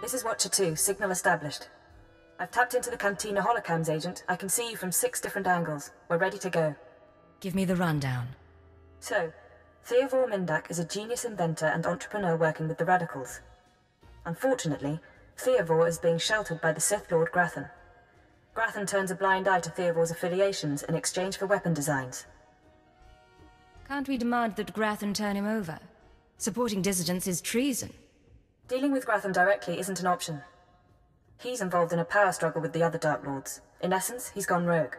This is Watcher 2, signal established. I've tapped into the Cantina holocams, Agent. I can see you from 6 different angles. We're ready to go. Give me the rundown. So, Theodore Mindak is a genius inventor and entrepreneur working with the Radicals. Unfortunately, Theodore is being sheltered by the Sith Lord Grathan. Grathan turns a blind eye to Theodore's affiliations in exchange for weapon designs. Can't we demand that Grathan turn him over? Supporting dissidents is treason. Dealing with Grathan directly isn't an option. He's involved in a power struggle with the other Dark Lords. In essence, he's gone rogue.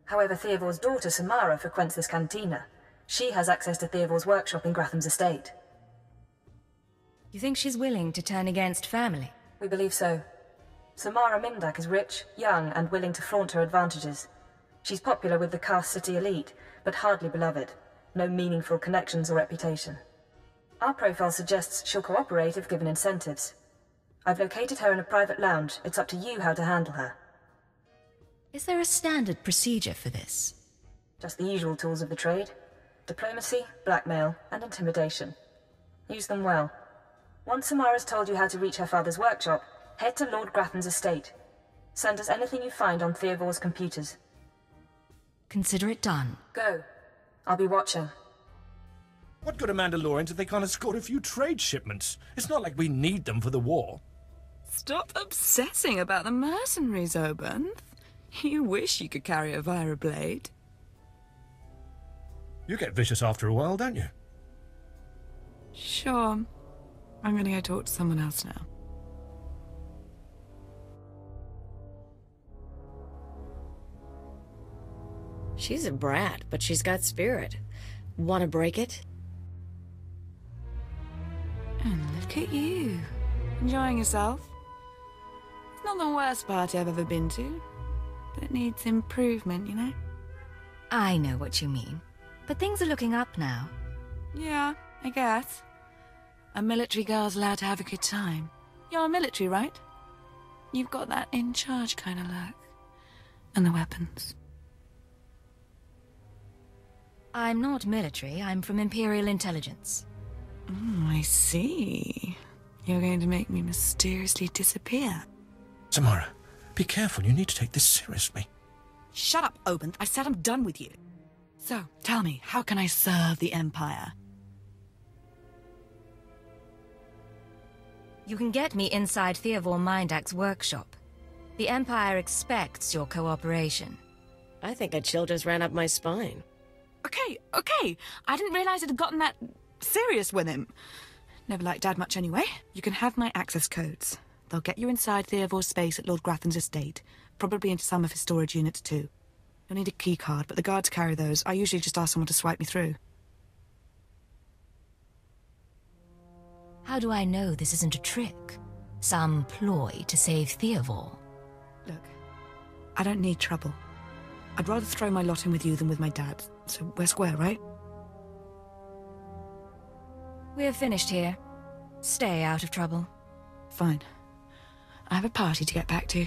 However, Theodore's daughter, Samara, frequents this cantina. She has access to Theodore's workshop in Gratham's estate. You think she's willing to turn against family? We believe so. Samara Mindak is rich, young, and willing to flaunt her advantages. She's popular with the Kaas city elite, but hardly beloved. No meaningful connections or reputation. Our profile suggests she'll cooperate if given incentives. I've located her in a private lounge. It's up to you how to handle her. Is there a standard procedure for this? Just the usual tools of the trade. Diplomacy, blackmail, and intimidation. Use them well. Once Samara's told you how to reach her father's workshop, head to Lord Grathan's estate. Send us anything you find on Theodore's computers. Consider it done. Go. I'll be watching. What good are Mandalorians if they can't escort a few trade shipments? It's not like we need them for the war. Stop obsessing about the mercenaries, Obanth. You wish you could carry a via a blade. You get vicious after a while, don't you? Sure. I'm gonna go talk to someone else now. She's a brat, but she's got spirit. Wanna break it? And look at you. Enjoying yourself? It's not the worst party I've ever been to, but it needs improvement, you know? I know what you mean. But things are looking up now. Yeah, I guess. A military girl's allowed to have a good time. You're military, right? You've got that in charge kind of look. And the weapons. I'm not military, I'm from Imperial intelligence. I see. You're going to make me mysteriously disappear. Samara, be careful. You need to take this seriously. Shut up, Obanth. I said I'm done with you. So, tell me, how can I serve the Empire? You can get me inside Theodore Mindak's workshop. The Empire expects your cooperation. I think a chill just ran up my spine. Okay. I didn't realize it had gotten that serious with him. Never liked Dad much anyway. You can have my access codes. They'll get you inside Theodore's space at Lord Grathan's estate. Probably into some of his storage units too. You'll need a key card, but the guards carry those. I usually just ask someone to swipe me through. How do I know this isn't a trick? Some ploy to save Theodore? Look, I don't need trouble. I'd rather throw my lot in with you than with my dad, so we're square, right? We're finished here. Stay out of trouble. Fine. I have a party to get back to.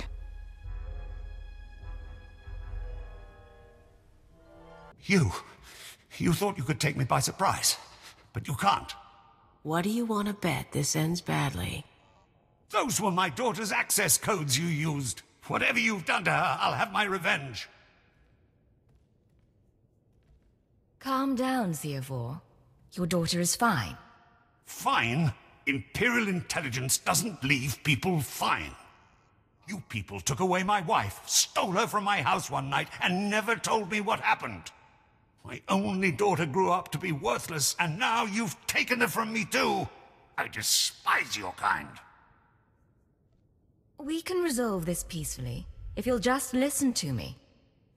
You thought you could take me by surprise, but you can't. What do you want to bet this ends badly? Those were my daughter's access codes you used. Whatever you've done to her, I'll have my revenge. Calm down, Theodore. Your daughter is fine. Fine? Imperial intelligence doesn't leave people fine. You people took away my wife, stole her from my house one night, and never told me what happened. My only daughter grew up to be worthless, and now you've taken her from me too. I despise your kind. We can resolve this peacefully, if you'll just listen to me.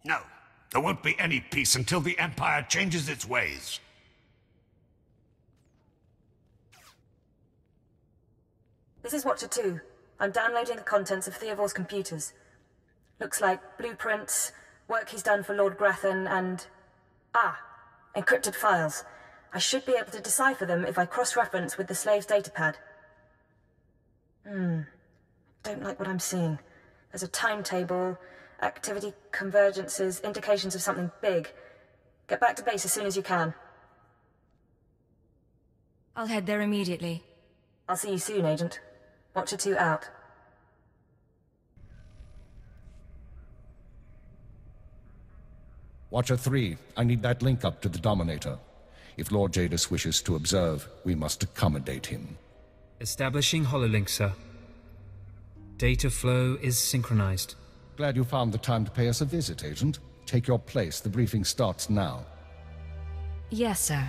No, there won't be any peace until the Empire changes its ways. This is Watcher 2. I'm downloading the contents of Theodore's computers. Looks like blueprints, work he's done for Lord Grathan, and... encrypted files. I should be able to decipher them if I cross-reference with the slave's datapad. Don't like what I'm seeing. There's a timetable, activity convergences, indications of something big. Get back to base as soon as you can. I'll head there immediately. I'll see you soon, Agent. Watcher 2 out. Watcher 3, I need that link up to the Dominator. If Lord Jadis wishes to observe, we must accommodate him. Establishing hololink, sir. Data flow is synchronized. Glad you found the time to pay us a visit, Agent. Take your place. The briefing starts now. Yes, sir.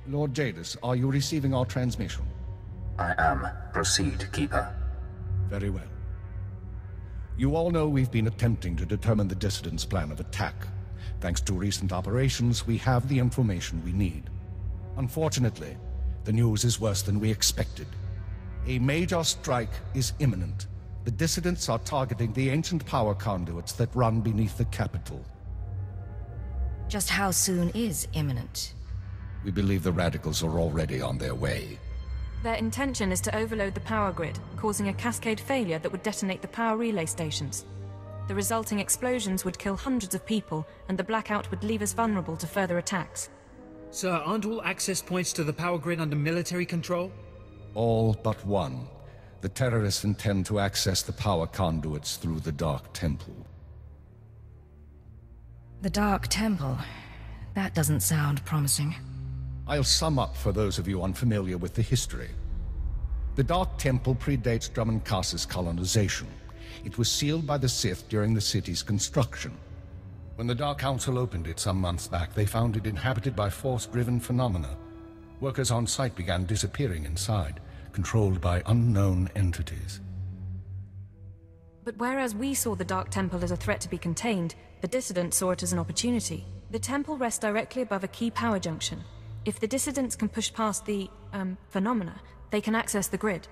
Lord Jadis, are you receiving our transmission? I am. Proceed, Keeper. Very well. You all know we've been attempting to determine the Dissidents' plan of attack. Thanks to recent operations, we have the information we need. Unfortunately, the news is worse than we expected. A major strike is imminent. The Dissidents are targeting the ancient power conduits that run beneath the capital. Just how soon is imminent? We believe the Radicals are already on their way. Their intention is to overload the power grid, causing a cascade failure that would detonate the power relay stations. The resulting explosions would kill hundreds of people, and the blackout would leave us vulnerable to further attacks. Sir, aren't all access points to the power grid under military control? All but one. The terrorists intend to access the power conduits through the Dark Temple. The Dark Temple. That doesn't sound promising. I'll sum up for those of you unfamiliar with the history. The Dark Temple predates Dromund Kaas's colonization. It was sealed by the Sith during the city's construction. When the Dark Council opened it some months back, they found it inhabited by force-driven phenomena. Workers on site began disappearing inside, controlled by unknown entities. But whereas we saw the Dark Temple as a threat to be contained, the Dissidents saw it as an opportunity. The temple rests directly above a key power junction. If the Dissidents can push past the, phenomena, they can access the grid.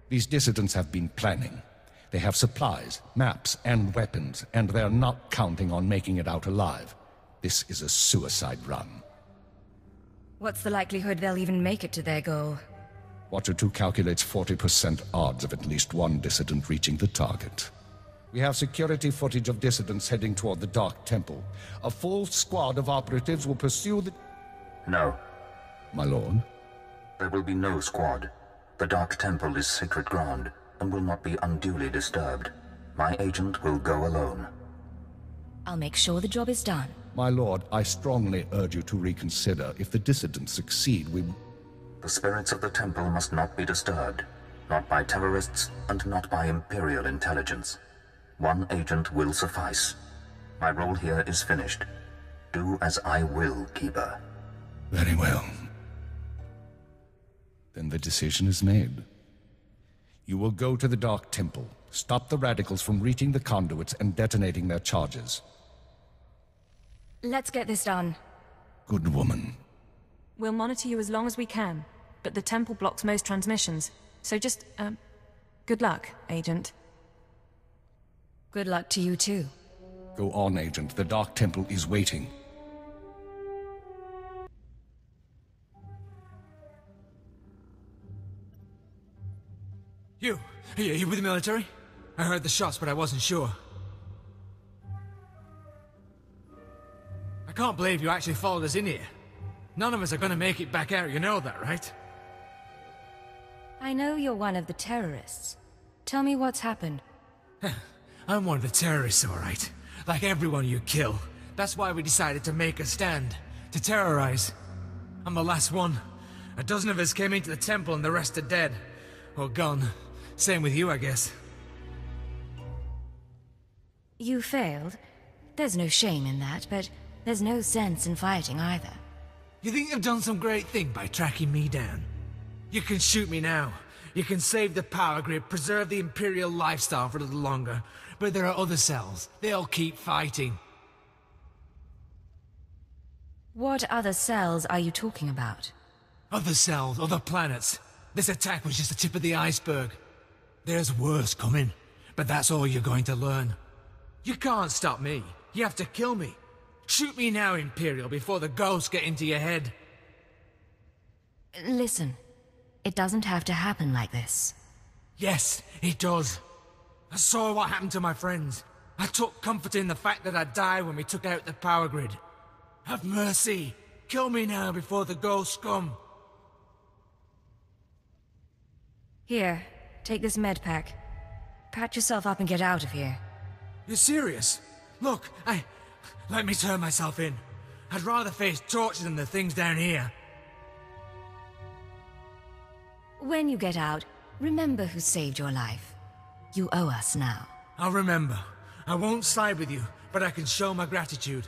These Dissidents have been planning. They have supplies, maps, and weapons, and they're not counting on making it out alive. This is a suicide run. What's the likelihood they'll even make it to their goal? Watcher 2 calculates 40% odds of at least one Dissident reaching the target. We have security footage of Dissidents heading toward the Dark Temple. A full squad of operatives will pursue the... No. My lord? There will be no squad. The Dark Temple is sacred ground and will not be unduly disturbed. My agent will go alone. I'll make sure the job is done. My lord, I strongly urge you to reconsider. If the Dissidents succeed, we... The spirits of the temple must not be disturbed. Not by terrorists and not by Imperial intelligence. One agent will suffice. My role here is finished. Do as I will, Keeper. Very well. Then the decision is made. You will go to the Dark Temple, stop the Radicals from reaching the conduits and detonating their charges. Let's get this done. Good woman. We'll monitor you as long as we can, but the temple blocks most transmissions, so just, good luck, Agent. Good luck to you too. Go on, Agent. The Dark Temple is waiting. You with the military? I heard the shots, but I wasn't sure. I can't believe you actually followed us in here. None of us are gonna make it back out, you know that, right? I know you're one of the terrorists. Tell me what's happened. I'm one of the terrorists, all right. Like everyone you kill. That's why we decided to make a stand. To terrorize. I'm the last one. A dozen of us came into the temple and the rest are dead. Or gone. Same with you, I guess. You failed. There's no shame in that, but there's no sense in fighting either. You think you've done some great thing by tracking me down? You can shoot me now. You can save the power grid, preserve the Imperial lifestyle for a little longer. But there are other cells. They'll keep fighting. What other cells are you talking about? Other cells, other planets. This attack was just the tip of the iceberg. There's worse coming, but that's all you're going to learn. You can't stop me. You have to kill me. Shoot me now, Imperial, before the ghosts get into your head. Listen, it doesn't have to happen like this. Yes, it does. I saw what happened to my friends. I took comfort in the fact that I'd die when we took out the power grid. Have mercy. Kill me now before the ghosts come. Here, Take this med pack. Patch yourself up and get out of here. You're serious? Look, let me turn myself in. I'd rather face torture than the things down here. When you get out, remember who saved your life. You owe us now. I'll remember. I won't side with you, but I can show my gratitude.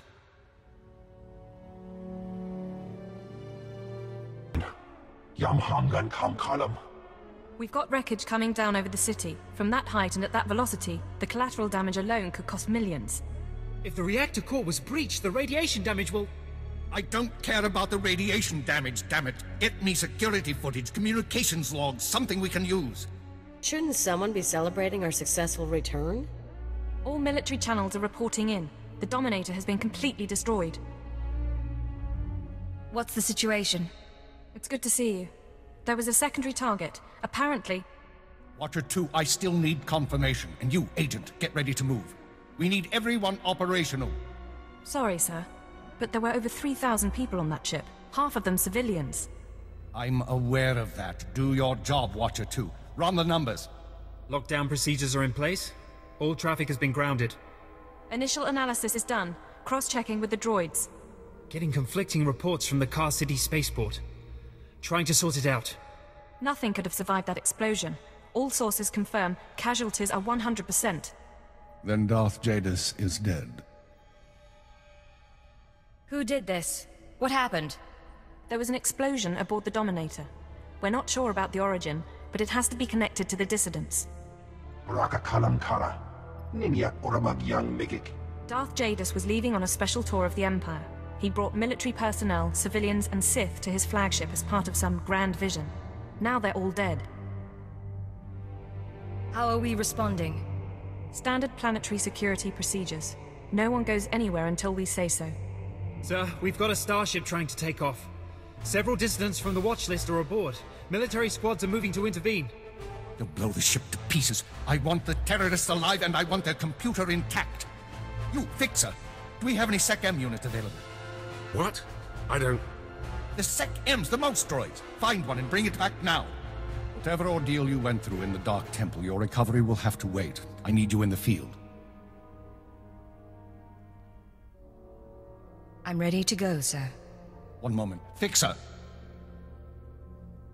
We've got wreckage coming down over the city. From that height and at that velocity, the collateral damage alone could cost millions. If the reactor core was breached, the radiation damage will... I don't care about the radiation damage, damn it. Get me security footage, communications logs, something we can use. Shouldn't someone be celebrating our successful return? All military channels are reporting in. The Dominator has been completely destroyed. What's the situation? It's good to see you. There was a secondary target. Apparently... Watcher 2, I still need confirmation. And you, Agent, get ready to move. We need everyone operational. Sorry, sir. But there were over 3,000 people on that ship. Half of them civilians. I'm aware of that. Do your job, Watcher 2. Run the numbers. Lockdown procedures are in place. All traffic has been grounded. Initial analysis is done. Cross-checking with the droids. Getting conflicting reports from the Kaas City spaceport. Trying to sort it out. Nothing could have survived that explosion. All sources confirm casualties are 100%. Then Darth Jadis is dead. Who did this? What happened? There was an explosion aboard the Dominator. We're not sure about the origin, but it has to be connected to the dissidents. Darth Jadis was leaving on a special tour of the Empire. He brought military personnel, civilians, and Sith to his flagship as part of some grand vision. Now they're all dead. How are we responding? Standard planetary security procedures. No one goes anywhere until we say so. Sir, we've got a starship trying to take off. Several dissidents from the watch list are aboard. Military squads are moving to intervene. You'll blow the ship to pieces. I want the terrorists alive and I want their computer intact. You, Fixer, do we have any Sec-M units available? What? I don't... The Sec-Ms, the mouse droids. Find one and bring it back now. Whatever ordeal you went through in the Dark Temple, your recovery will have to wait. I need you in the field. I'm ready to go, sir. One moment. Fixer!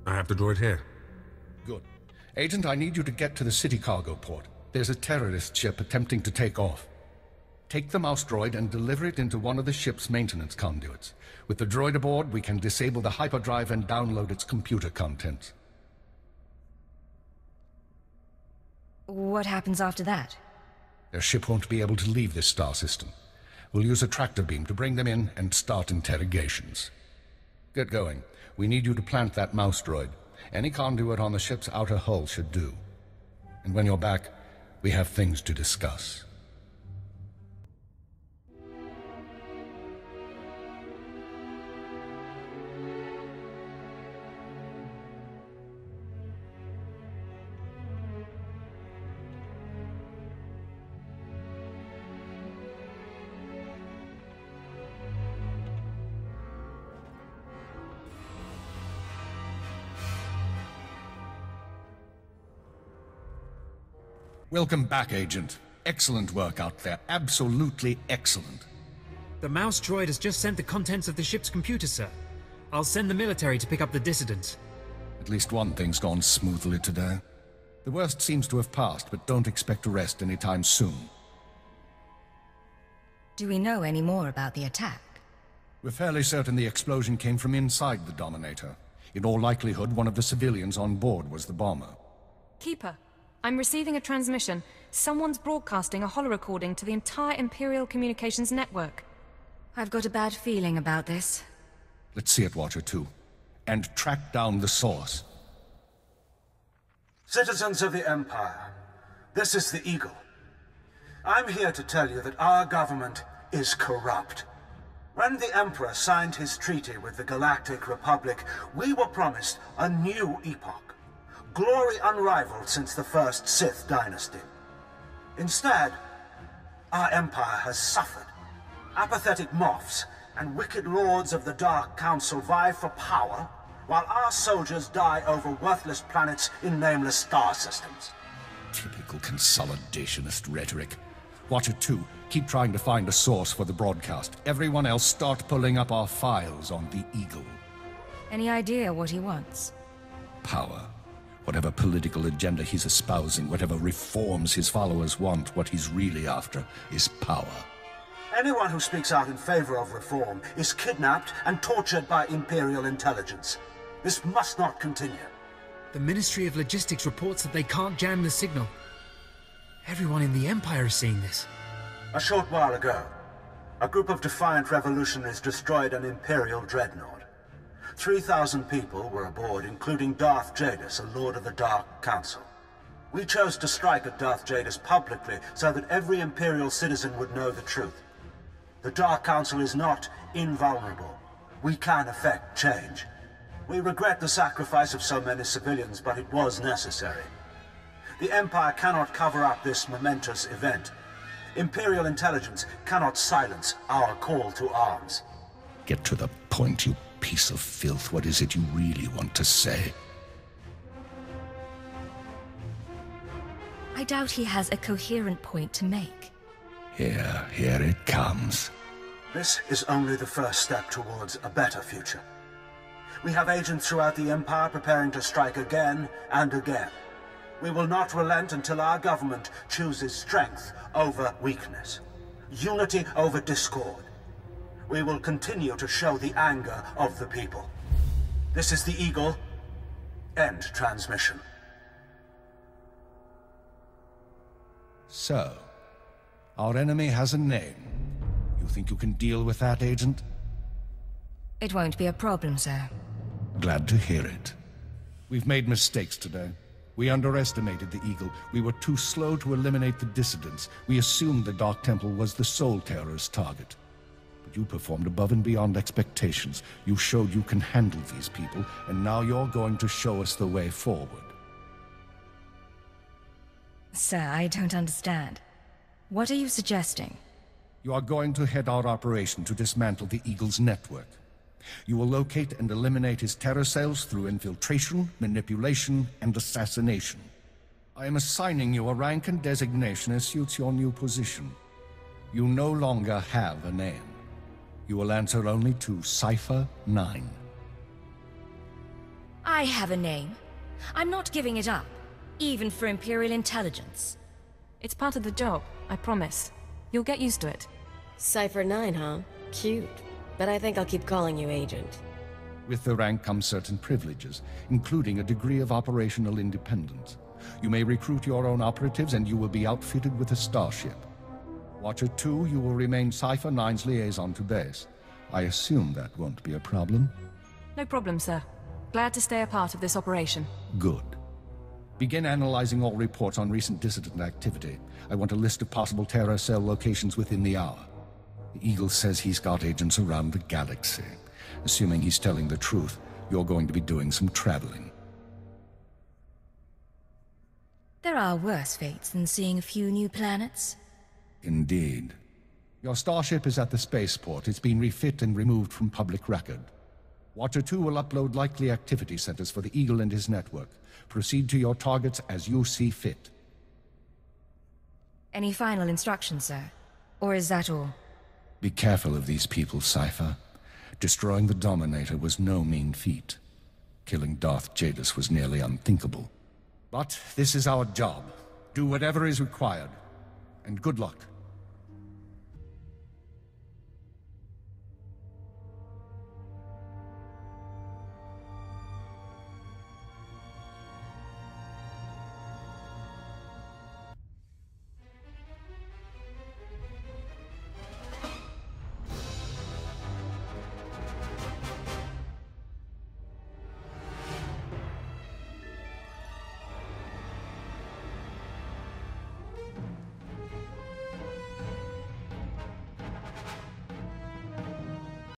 I have the droid here. Good. Agent, I need you to get to the city cargo port. There's a terrorist ship attempting to take off. Take the mouse droid and deliver it into one of the ship's maintenance conduits. With the droid aboard, we can disable the hyperdrive and download its computer contents. What happens after that? Their ship won't be able to leave this star system. We'll use a tractor beam to bring them in and start interrogations. Get going. We need you to plant that mouse droid. Any conduit on the ship's outer hull should do. And when you're back, we have things to discuss. Welcome back, Agent. Excellent work out there. Absolutely excellent. The mouse droid has just sent the contents of the ship's computer, sir. I'll send the military to pick up the dissidents. At least one thing's gone smoothly today. The worst seems to have passed, but don't expect to rest anytime soon. Do we know any more about the attack? We're fairly certain the explosion came from inside the Dominator. In all likelihood, one of the civilians on board was the bomber. Keeper, I'm receiving a transmission. Someone's broadcasting a holo-recording to the entire Imperial communications network. I've got a bad feeling about this. Let's see it, Watcher 2. And track down the source. Citizens of the Empire, this is the Eagle. I'm here to tell you that our government is corrupt. When the Emperor signed his treaty with the Galactic Republic, we were promised a new epoch. Glory unrivaled since the first Sith dynasty. Instead, our empire has suffered. Apathetic moffs and wicked lords of the Dark Council vie for power, while our soldiers die over worthless planets in nameless star systems. Typical consolidationist rhetoric. Watcher 2, keep trying to find a source for the broadcast. Everyone else start pulling up our files on the Eagle. Any idea what he wants? Power. Whatever political agenda he's espousing, whatever reforms his followers want, what he's really after is power. Anyone who speaks out in favor of reform is kidnapped and tortured by Imperial intelligence. This must not continue. The Ministry of Logistics reports that they can't jam the signal. Everyone in the Empire is seeing this. A short while ago, a group of defiant revolutionaries destroyed an Imperial dreadnought. 3,000 people were aboard, including Darth Jadis, a Lord of the Dark Council. We chose to strike at Darth Jadis publicly so that every Imperial citizen would know the truth. The Dark Council is not invulnerable. We can effect change. We regret the sacrifice of so many civilians, but it was necessary. The Empire cannot cover up this momentous event. Imperial intelligence cannot silence our call to arms. Get to the point, you piece of filth. What is it you really want to say? I doubt he has a coherent point to make. Here it comes. This is only the first step towards a better future. We have agents throughout the Empire preparing to strike again and again. We will not relent until our government chooses strength over weakness, unity over discord. We will continue to show the anger of the people. This is the Eagle. End transmission. So, our enemy has a name. You think you can deal with that, Agent? It won't be a problem, sir. Glad to hear it. We've made mistakes today. We underestimated the Eagle. We were too slow to eliminate the dissidents. We assumed the Dark Temple was the sole terrorist target. But you performed above and beyond expectations. You showed you can handle these people, and now you're going to show us the way forward. Sir, I don't understand. What are you suggesting? You are going to head our operation to dismantle the Eagle's network. You will locate and eliminate his terror cells through infiltration, manipulation, and assassination. I am assigning you a rank and designation as suits your new position. You no longer have a name. You will answer only to Cipher 9. I have a name. I'm not giving it up, even for Imperial intelligence. It's part of the job, I promise. You'll get used to it. Cipher 9, huh? Cute. But I think I'll keep calling you Agent. With the rank comes certain privileges, including a degree of operational independence. You may recruit your own operatives, and you will be outfitted with a starship. Watcher 2, you will remain Cipher 9's liaison to base. I assume that won't be a problem? No problem, sir. Glad to stay a part of this operation. Good. Begin analyzing all reports on recent dissident activity. I want a list of possible terror cell locations within the hour. The Eagle says he's got agents around the galaxy. Assuming he's telling the truth, you're going to be doing some traveling. There are worse fates than seeing a few new planets. Indeed. Your starship is at the spaceport. It's been refit and removed from public record. Watcher 2 will upload likely activity centers for the Eagle and his network. Proceed to your targets as you see fit. Any final instructions, sir? Or is that all? Be careful of these people, Cipher. Destroying the Dominator was no mean feat. Killing Darth Jadis was nearly unthinkable. But this is our job. Do whatever is required. And good luck.